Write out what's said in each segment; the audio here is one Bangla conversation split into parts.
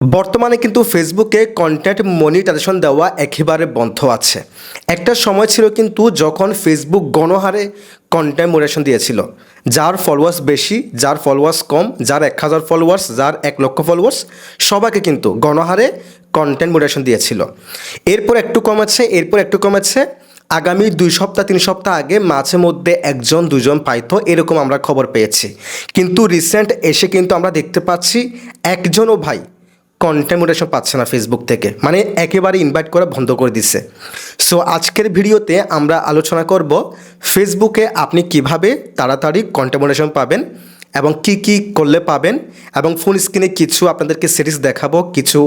বর্তমানে কিন্তু ফেসবুকে কন্টেন্ট মনিটাইজেশন দেওয়া একেবারে বন্ধ আছে। একটা সময় ছিল কিন্তু যখন ফেসবুক গণহারে কন্টেন্ট মনিটাইজেশন দিয়েছিল। যার ফলোয়ার্স বেশি, যার ফলোয়ার্স কম, যার 1000 ফলোয়ার্স, যার 1 লক্ষ ফলোয়ার্স, সবাইকে কিন্তু গণহারে কন্টেন্ট মনিটাইজেশন দিয়েছিল। এরপর একটু কমেছে। আগামী 2 সপ্তাহ 3 সপ্তাহ আগে মাঝে মধ্যে 1জন 2জন পাইতো, এরকম আমরা খবর পেয়েছি। কিন্তু রিসেন্ট এসে কিন্তু আমরা দেখতে পাচ্ছি একজনও ভাই কন্টেন্ট মোডারেশন পাচ্ছে না ফেসবুক থেকে, মানে একেবারে ইনভাইট করা বন্ধ করে দিছে। সো আজকের ভিডিওতে আমরা আলোচনা করব ফেসবুকে আপনি কিভাবে তাড়াতাড়ি কন্টেন্ট মোডারেশন পাবেন এবং কি করলে পাবেন, এবং ফুল স্ক্রিনে কিছু আপনাদেরকে সিরিজ দেখাবো, কিছু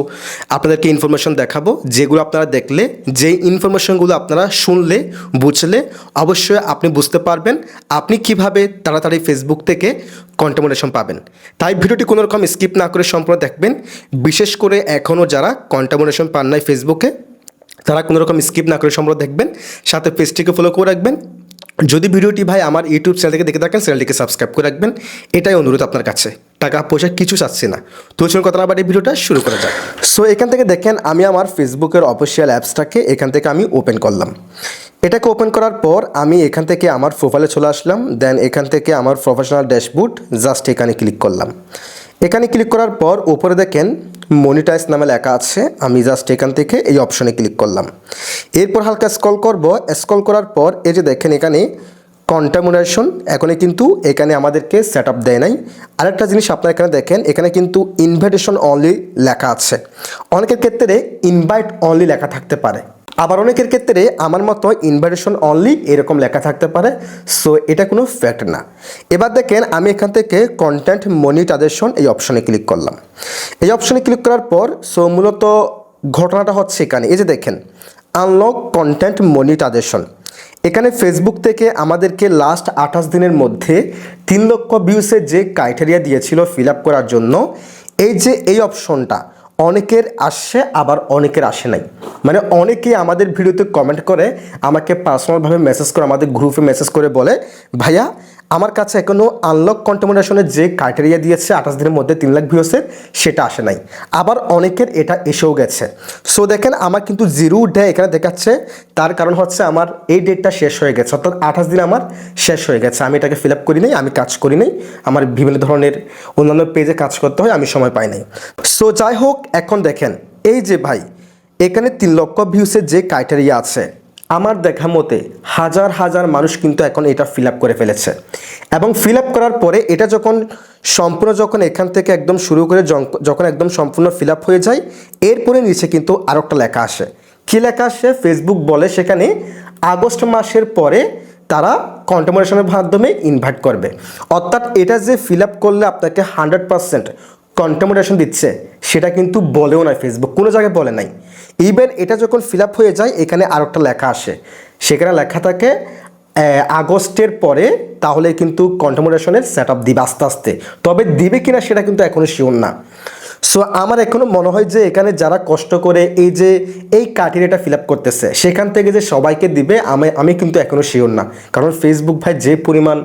আপনাদেরকে ইনফরমেশন দেখাবো, যেগুলো আপনারা দেখলে, যেই ইনফরমেশনগুলো আপনারা শুনলে বুঝলে অবশ্যই আপনি বুঝতে পারবেন আপনি কিভাবে তাড়াতাড়ি ফেসবুক থেকে কন্টেন্ট মোডারেশন পাবেন। তাই ভিডিওটি কোনো রকম স্কিপ না করে সম্পূর্ণ দেখবেন। বিশেষ করে এখনও যারা কন্টেন্ট মোডারেশন পান নাই ফেসবুকে, তারা কোনো রকম স্কিপ না করে সম্পূর্ণ দেখবেন, সাথে পেজটিকে ফলো করে রাখবেন। যদি ভিডিওটি ভাই আমার ইউটিউব চ্যানেল থেকে দেখে থাকেন, চ্যানেলটিকে সাবস্ক্রাইব করে রাখবেন, এটাই অনুরোধ আপনার কাছে। টাকা পয়সা কিছু চাচ্ছি না। তো চলুন কথা না বাড়িয়ে ভিডিওটা শুরু করা যাক। সো এখান থেকে দেখেন আমি আমার ফেসবুকের অফিসিয়াল অ্যাপসটাকে এখান থেকে আমি ওপেন করলাম। এটাকে ওপেন করার পর আমি এখান থেকে আমার প্রোফাইলে চলে আসলাম। দেন এখান থেকে আমার প্রফেশনাল ড্যাশবোর্ড, জাস্ট এখানে ক্লিক করলাম। এখানে ক্লিক করার পর উপরে দেখেন মনিটাইজ নামে লেখা আছে, আমি জাস্ট এখান থেকে এই অপশনে ক্লিক করলাম। এরপর হালকা স্ক্রল করার পর এই যে দেখেন এখানে কন্টেন্ট মনিটাইজেশন এখনই কিন্তু এখানে আমাদেরকে সেট আপ দেয় নাই। আরেকটা জিনিস আপনারা এখানে দেখেন, এখানে কিন্তু ইনভাইটেশন অনলি লেখা আছে। অনেকের ক্ষেত্রে ইনভাইট অনলি লেখা থাকতে পারে, আবার অনেকের ক্ষেত্রে আমার মতো ইনভাইটেশন অনলি এরকম লেখা থাকতে পারে। সো এটা কোনো ফ্যাক্ট না। এবার দেখেন আমি এখান থেকে কন্টেন্ট মনিটাইজেশন এই অপশনে ক্লিক করলাম। এই অপশনে ক্লিক করার পর সো মূলত ঘটনাটা হচ্ছে এখানে এই যে দেখেন আনলক কন্টেন্ট মনিটাইজেশন। এখানে ফেসবুক থেকে আমাদেরকে লাস্ট 28 দিনের মধ্যে 3 লক্ষ ভিউসের যে ক্রাইটেরিয়া দিয়েছিল ফিল আপ করার জন্য, এই যে এই অপশনটা অনেকের আসছে আবার অনেকের আসে নাই। মানে অনেকেই আমাদের ভিডিওতে কমেন্ট করে, আমাকে পার্সোনালভাবে মেসেজ করে, আমাদের গ্রুপে মেসেজ করে বলে, ভাইয়া আমার কাছে এখনও আনলক কন্টেন্ট মনিটাইজেশনের যে ক্রাইটেরিয়া দিয়েছে 28 দিনের মধ্যে 3 লাখ ভিউসের, সেটা আসে নাই। আবার অনেকের এটা এসেও গেছে। সো দেখেন আমার কিন্তু 0 ডে এখানে দেখাচ্ছে। তার কারণ হচ্ছে আমার এই ডেটটা শেষ হয়ে গেছে, অর্থাৎ 28 দিন আমার শেষ হয়ে গেছে। আমি এটাকে ফিল আপ করি নাই, আমি কাজ করি নাই, আমার বিভিন্ন ধরনের অন্যান্য পেজে কাজ করতে হয়, আমি সময় পাই নাই। সো যাই হোক, এখন দেখেন এই যে ভাই এখানে 3 লক্ষ ভিউসের যে ক্রাইটেরিয়া আছে, আমার দেখা মতে হাজার হাজার মানুষ কিন্তু এখন এটা ফিল আপ করে ফেলেছে। এবং ফিল আপ করার পরে এটা যখন এখান থেকে একদম শুরু করে যখন একদম সম্পূর্ণ ফিল আপ হয়ে যায়, এরপরে নিচে কিন্তু আরও একটা লেখা আসে। কী লেখা আসে? ফেসবুক বলে সেখানে আগস্ট মাসের পরে তারা কন্টেন্ট মনিটাইজেশনের মাধ্যমে ইনভাইট করবে। অর্থাৎ এটা যে ফিল আপ করলে আপনাকে 100% কন্টেন্ট মনিটাইজেশন দিচ্ছে, সেটা কিন্তু বলেও না ফেসবুক, কোনো জায়গায় বলে নাই। ইভেন এটা যখন ফিল আপ হয়ে যায় এখানে আরও একটা লেখা আসে, সেখানে লেখা থাকে আগস্টের পরে তাহলে কিন্তু কন্টেন্ট মনিটাইজেশনের সেট আপ দিবে আস্তে আস্তে। তবে দিবে কিনা সেটা কিন্তু এখনও শিওর না। সো আমার এখনও মনে হয় যে এখানে যারা কষ্ট করে এই ক্রাইটেরিয়াটা ফিল আপ করতেছে, সেখান থেকে যে সবাইকে দিবে আমি কিন্তু এখনও শিওর না। কারণ ফেসবুক ভাই যে পরিমাণ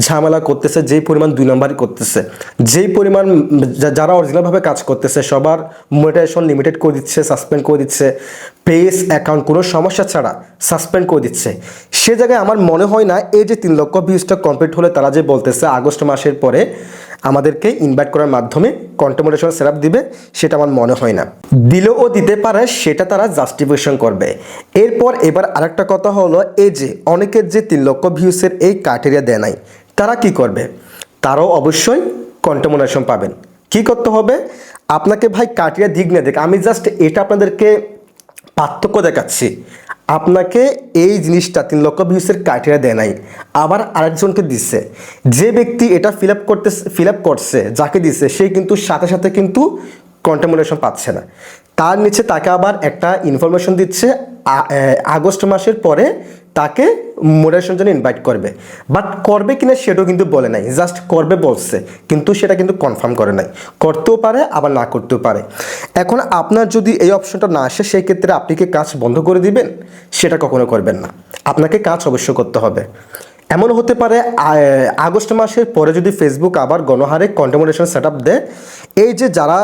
ঝামেলা করতেছে, যেই পরিমাণ 2 নম্বরই করতেছে, যেই পরিমাণ যারা অরিজিনালভাবে কাজ করতেছে সবার মনিটাইজেশন লিমিটেড করে দিচ্ছে, সাসপেন্ড করে দিচ্ছে, পেজ অ্যাকাউন্ট কোনো সমস্যা ছাড়া সাসপেন্ড করে দিচ্ছে। সে জায়গায় আমার মনে হয় না এই যে 3 লক্ষ ভিউজটা কমপ্লিট হলে তারা যে বলতেছে আগস্ট মাসের পরে আমাদেরকে ইনভাইট করার মাধ্যমে কন্টেন্ট মনিটাইজেশন সেট আপ দিবে, সেটা আমার মনে হয় না। দিলেও দিতে পারে, সেটা তারা জাস্টিফিকেশন করবে। এবার আরেকটা কথা হলো, এই যে অনেকের যে 3 লক্ষ ভিউসের এই ক্রাইটেরিয়া দেয় নাই, তারা কি করবে? তারাও অবশ্যই কন্টেন্ট মনিটাইজেশন পাবেন। কি করতে হবে? আপনাকে ভাই ক্রাইটেরিয়া দিক না দিক, আমি জাস্ট এটা আপনাদেরকে পার্থক্য দেখাচ্ছি। আপনাকে এই জিনিসটা 3 লক্ষ ভিউসের ক্রাইটেরিয়া দেয় নাই, আবার আরেকজনকে দিচ্ছে। যে ব্যক্তি এটা ফিল আপ করছে, যাকে দিচ্ছে সে কিন্তু সাথে সাথে কিন্তু কন্টেন্ট মনিটাইজেশন পাচ্ছে না। তার নিচে তাকে আবার একটা ইনফরমেশন দিচ্ছে আগস্ট মাসের পরে তাকে মনিটাইজেশনের জন্য ইনভাইট করবে। বাট করবে কিনা সেটাও কিন্তু বলে নাই, জাস্ট করবে বলছে, কিন্তু সেটা কিন্তু কনফার্ম করে নাই। করতেও পারে আবার না করতেও পারে। এখন আপনার যদি এই অপশনটা না আসে, সেই ক্ষেত্রে আপনি কি কাজ বন্ধ করে দিবেন? সেটা কখনো করবেন না, আপনাকে কাজ অবশ্যই করতে হবে। এমন হতে পারে আগস্ট মাসের পরে যদি ফেসবুক আবার গণহারে কন্টেন্ট মনিটাইজেশন সেট আপ দেয়, এই যে যারা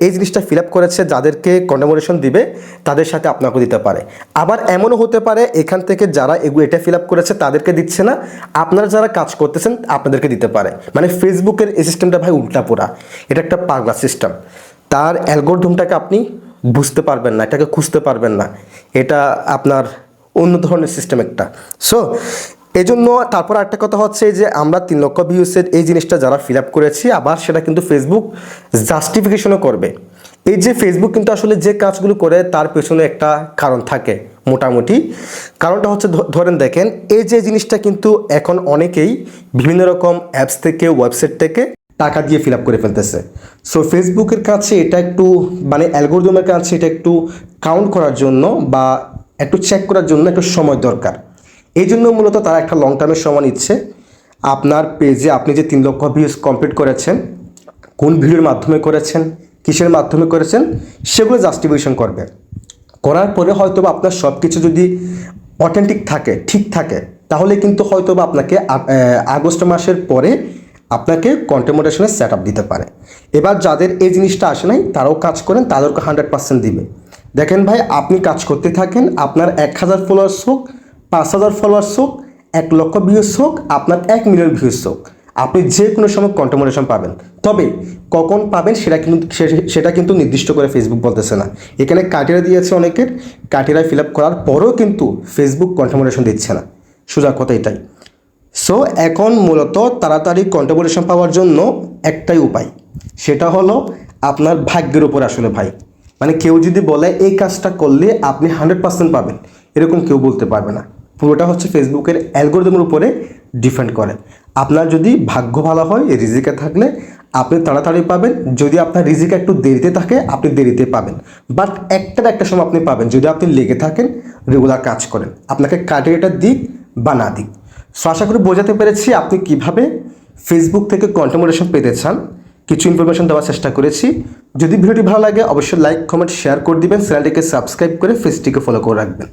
এই জিনিসটা ফিল আপ করেছে, যাদেরকে কন্টেন্ট মডারেশন দিবে তাদের সাথে আপনাকে দিতে পারে। আবার এমনও হতে পারে এখান থেকে যারা এটা ফিল আপ করেছে তাদেরকে দিচ্ছে না, আপনারা যারা কাজ করতেছেন আপনাদেরকে দিতে পারে। মানে ফেসবুকের এই সিস্টেমটা ভাই উল্টাপুরা, এটা একটা পাগলা সিস্টেম। তার অ্যালগোরিদমটাকে আপনি বুঝতে পারবেন না, এটাকে খুঁজতে পারবেন না, এটা আপনার অন্য ধরনের সিস্টেম একটা। সো এই জন্য তারপর একটা কথা হচ্ছে যে আমরা 3 লক্ষ ভিউসের এই জিনিসটা যারা ফিল আপ করেছি, আবার সেটা কিন্তু ফেসবুক জাস্টিফিকেশনও করবে। এই যে ফেসবুক কিন্তু আসলে যে কাজগুলো করে তার পেছনে একটা কারণ থাকে মোটামুটি। কারণটা হচ্ছে ধরেন দেখেন, এই যে জিনিসটা কিন্তু এখন অনেকেই বিভিন্ন রকম অ্যাপস থেকে, ওয়েবসাইট থেকে টাকা দিয়ে ফিল আপ করে ফেলতেছে। সো ফেসবুকের কাছে এটা একটু মানে অ্যালগোরিদমের কাছে এটা একটু কাউন্ট করার জন্য বা একটু চেক করার জন্য একটু সময় দরকার। এই জন্য মূলত তারা একটা লং টার্মের সময় নিচ্ছে। আপনার পেজে আপনি যে 3 লক্ষ ভিউজ কমপ্লিট করেছেন, কোন ভিডিওর মাধ্যমে করেছেন, কিসের মাধ্যমে করেছেন, সেগুলো জাস্টিফিকেশন করবে। করার পরে হয়তো বা আপনার সব কিছু যদি অথেন্টিক থাকে, ঠিক থাকে, তাহলে কিন্তু হয়তো বা আপনাকে আগস্ট মাসের পরে আপনাকে কন্টেন্ট মডারেশনের সেট আপ দিতে পারে। এবার যাদের এই জিনিসটা আসে নাই তারাও কাজ করেন, তাদেরকে 100% দিবে। দেখেন ভাই, আপনি কাজ করতে থাকেন, আপনার 1000 ফলোয়ার্স হোক, 5000 ফলোয়ার্স হোক, 1 লক্ষ ভিউস হোক, আপনার 1 মিলিয়ন ভিউস হোক, আপনি যে কোনো সময় কন্টেন্ট মডারেশন পাবেন। তবে কখন পাবেন সেটা কিন্তু নির্দিষ্ট করে ফেসবুক বলতেছে না। এখানে ক্রাইটেরিয়া দিয়েছে অনেকের, ক্রাইটেরিয়া ফিল আপ করার পরেও কিন্তু ফেসবুক কন্টেন্ট মডারেশন দিচ্ছে না। সোজা কথা এটাই। সো এখন মূলত তাড়াতাড়ি কন্টেন্ট মডারেশন পাওয়ার জন্য একটাই উপায়, সেটা হলো আপনার ভাগ্যের উপর আসলে ভাই। মানে কেউ যদি বলে এই কাজটা করলে আপনি 100% পাবেন, এরকম কেউ বলতে পারবে না। পুরোটা হচ্ছে ফেসবুকের অ্যালগোরিদমের উপরে ডিপেন্ড করে। আপনার যদি ভাগ্য ভালো হয়, রিজিকে থাকলে আপনি তাড়াতাড়ি পাবেন। যদি আপনার রিজিক একটু দেরিতে থাকে, আপনি দেরিতে পাবেন। বাট একটা সময় আপনি পাবেন যদি আপনি লেগে থাকেন, রেগুলার কাজ করেন, আপনাকে ক্রাইটেরিয়াটা দিক বা না দিক। সো আশা করি বোঝাতে পেরেছি আপনি কিভাবে ফেসবুক থেকে কন্টেন্ট মডারেশন পেতে চান। কিছু ইনফরমেশন দেওয়ার চেষ্টা করেছি। যদি ভিডিওটি ভালো লাগে অবশ্যই লাইক, কমেন্ট, শেয়ার করে দিবেন। চ্যানেলটিকে সাবস্ক্রাইব করে পেজটিকে ফলো করে রাখবেন।